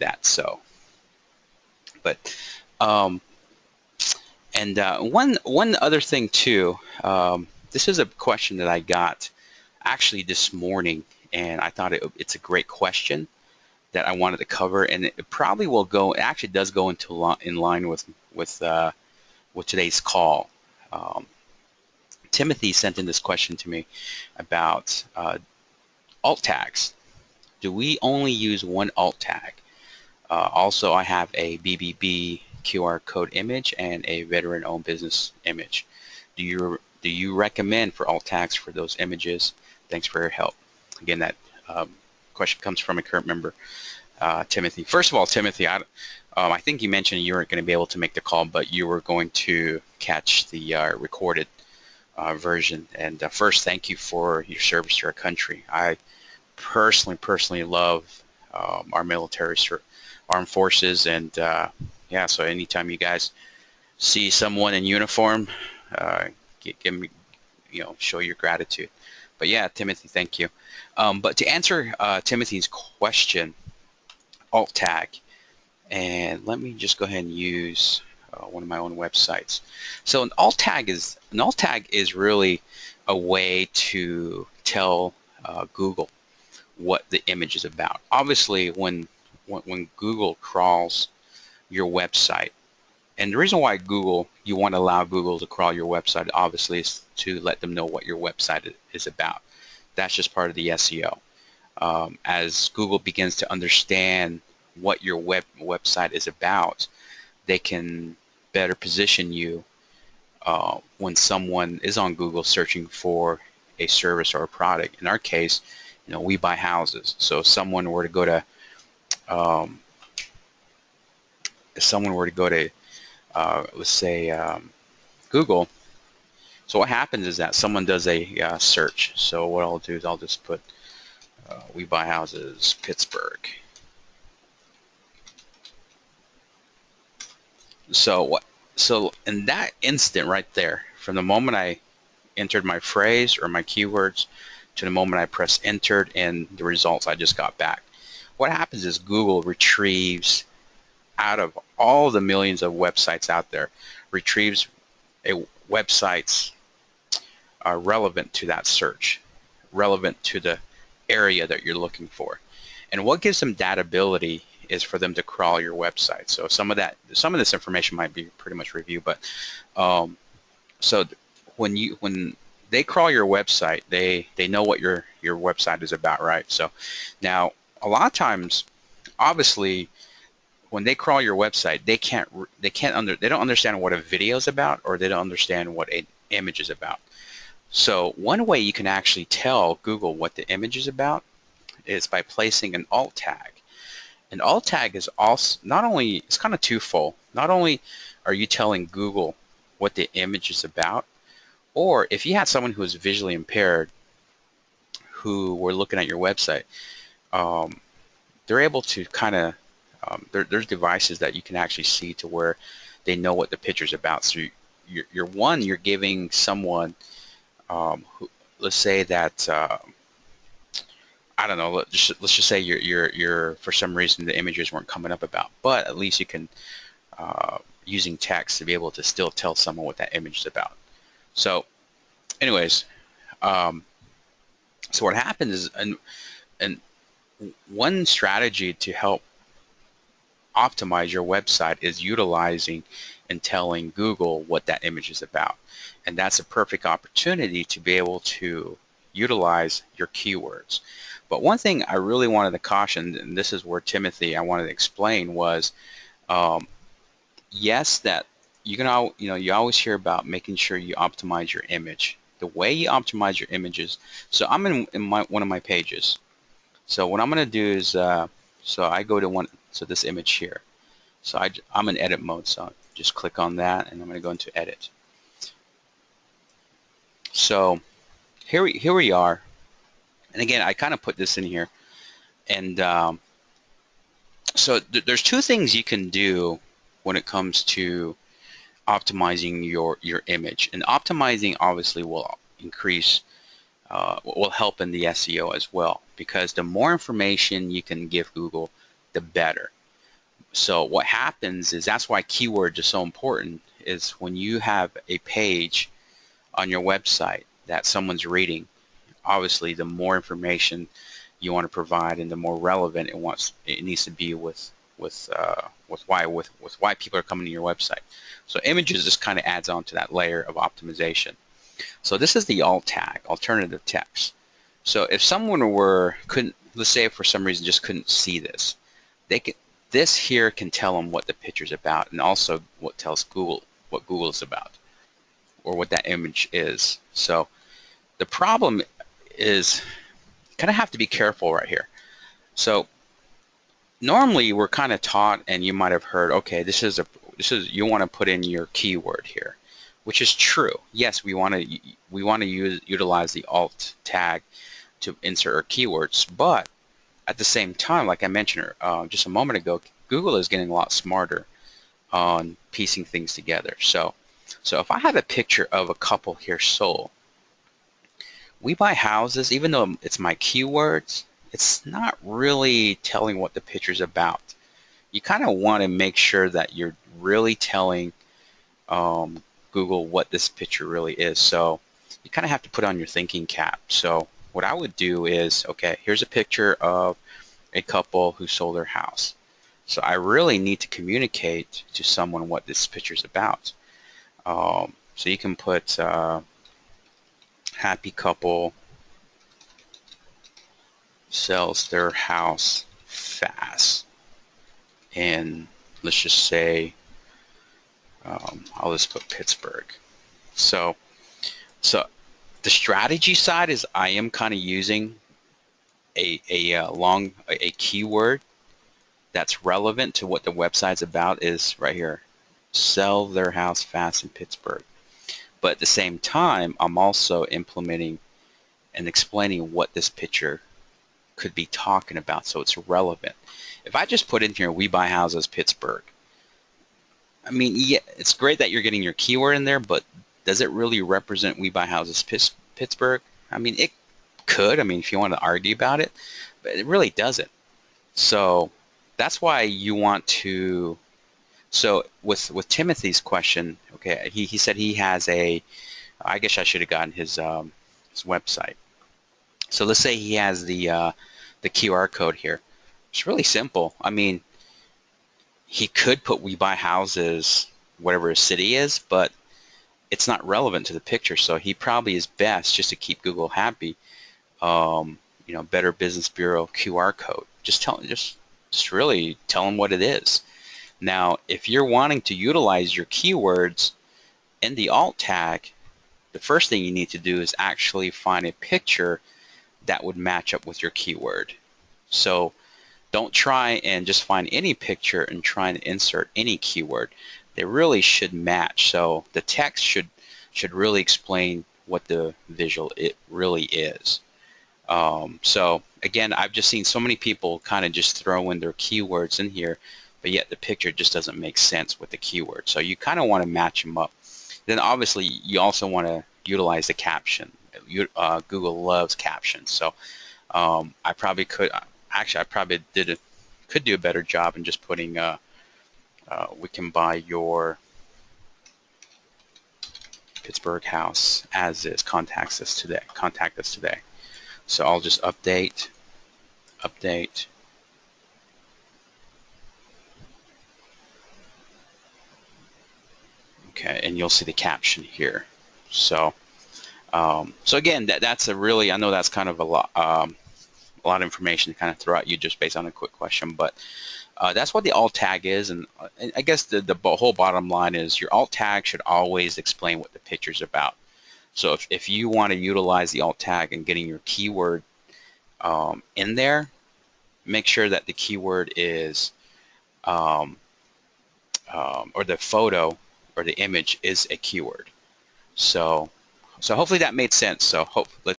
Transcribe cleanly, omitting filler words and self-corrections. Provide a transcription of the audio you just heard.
that. So, but one other thing too. This is a question that I got actually this morning, and I thought it's a great question that I wanted to cover, and it probably will go. It actually does go in line with today's call. Timothy sent in this question to me about alt tags. Do we only use one alt tag? Also, I have a BBB QR code image and a veteran-owned business image. Do you recommend for alt tags for those images? Thanks for your help. Again, that question comes from a current member, Timothy. First of all, Timothy, I think you mentioned you weren't going to be able to make the call, but you were going to catch the recorded version. And first, thank you for your service to our country. I personally love our military, armed forces, and yeah. So anytime you guys see someone in uniform, give me, show your gratitude. But yeah, Timothy, thank you. But to answer Timothy's question, alt tag, and let me just go ahead and use one of my own websites. So an alt tag is really a way to tell Google what the image is about. Obviously, when Google crawls your website, and the reason why you want to allow Google to crawl your website, obviously, is to let them know what your website is about. That's just part of the SEO. As Google begins to understand what your website is about, they can better position you when someone is on Google searching for a service or a product. In our case, we buy houses. So if someone were to go to let's say Google, so what happens is that someone does a search. So what I'll do is I'll just put we buy houses Pittsburgh. So in that instant right there, from the moment I entered my phrase or my keywords to the moment I press entered and the results I just got back, what happens is Google retrieves, out of all the millions of websites out there, retrieves websites relevant to that search, relevant to the area that you're looking for. And what gives them that ability is for them to crawl your website. So some of this information might be pretty much review, but so when they crawl your website, they know what your website is about, right? So now a lot of times, obviously, when they crawl your website, they don't understand what a video is about, or they don't understand what an image is about. So one way you can actually tell Google what the image is about is by placing an alt tag. An alt tag is also it's kind of twofold. Not only are you telling Google what the image is about, or if you had someone who is visually impaired who were looking at your website, they're able to kind of there's devices that you can actually see to where they know what the picture's about. So you're giving someone who, let's say that I don't know, let's just say you're for some reason the images weren't coming up about, but at least you can using text to be able to still tell someone what that image is about. So anyways, so what happens is, and one strategy to help optimize your website is utilizing and telling Google what that image is about. And that's a perfect opportunity to be able to utilize your keywords. But one thing I really wanted to caution, and this is where Timothy I wanted to explain, was yes, that you always hear about making sure you optimize your image. The way you optimize your images. So I'm in one of my pages. So what I'm going to do is so I go to this image here. So I'm in edit mode, so just click on that, and I'm going to go into edit. So here we are, and again I kind of put this in here, and so there's two things you can do when it comes to optimizing your image, and optimizing obviously will increase will help in the SEO as well, because the more information you can give Google, the better. So what happens is, that's why keywords are so important, is when you have a page on your website that someone's reading, obviously the more information you want to provide and the more relevant it needs to be with why people are coming to your website. So images just kind of adds on to that layer of optimization. So this is the alt tag, alternative text. So if someone couldn't, let's say for some reason just couldn't see this, this here can tell them what the picture's about, and also what tells Google what Google is about, or what that image is. So the problem is, kind of have to be careful right here. So normally we're kind of taught, and you might have heard, okay, you want to put in your keyword here, which is true. Yes, we want to utilize the alt tag to insert our keywords, but at the same time, like I mentioned just a moment ago, Google is getting a lot smarter on piecing things together. So if I have a picture of a couple here sold, we buy houses, even though it's my keywords, it's not really telling what the picture's about. You kind of want to make sure that you're really telling Google what this picture really is. So you kind of have to put on your thinking cap. So what I would do is, okay, here's a picture of a couple who sold their house. So I really need to communicate to someone what this picture is about. So you can put happy couple sells their house fast, and let's just say I'll just put Pittsburgh. So the strategy side is, I am kind of using a keyword that's relevant to what the website's about, is right here, sell their house fast in Pittsburgh. But at the same time, I'm also implementing and explaining what this picture could be talking about, so it's relevant. If I just put in here, we buy houses Pittsburgh, I mean, yeah, it's great that you're getting your keyword in there, but does it really represent we buy houses Pittsburgh? I mean, it could, I mean, if you want to argue about it, but it really doesn't. So that's why you want to, so with Timothy's question, okay, he said he has I guess I should have gotten his website. So let's say he has the QR code here. It's really simple. I mean, he could put we buy houses, whatever his city is, but it's not relevant to the picture. So he probably is best just to keep Google happy. Better Business Bureau QR code. Just really tell him what it is. Now, if you're wanting to utilize your keywords in the alt tag, the first thing you need to do is actually find a picture that would match up with your keyword. So don't try and just find any picture and try and insert any keyword. They really should match. So the text should really explain what the visual it really is. So again, I've just seen so many people kind of just throw in their keywords in here, but yet the picture just doesn't make sense with the keyword. So you kind of want to match them up. Then obviously you also want to utilize the caption. Google loves captions. So I probably could, actually I probably could do a better job in just putting we can buy your Pittsburgh house as is, contact us today. So I'll just update. Okay, and you'll see the caption here. So again, that's a really, I know that's kind of a lot of information to kind of throw at you just based on a quick question, but that's what the alt tag is. And I guess the whole bottom line is your alt tag should always explain what the picture's about. So if you want to utilize the alt tag and getting your keyword in there, make sure that the keyword is or the photo or the image is a keyword. So hopefully that made sense. So let's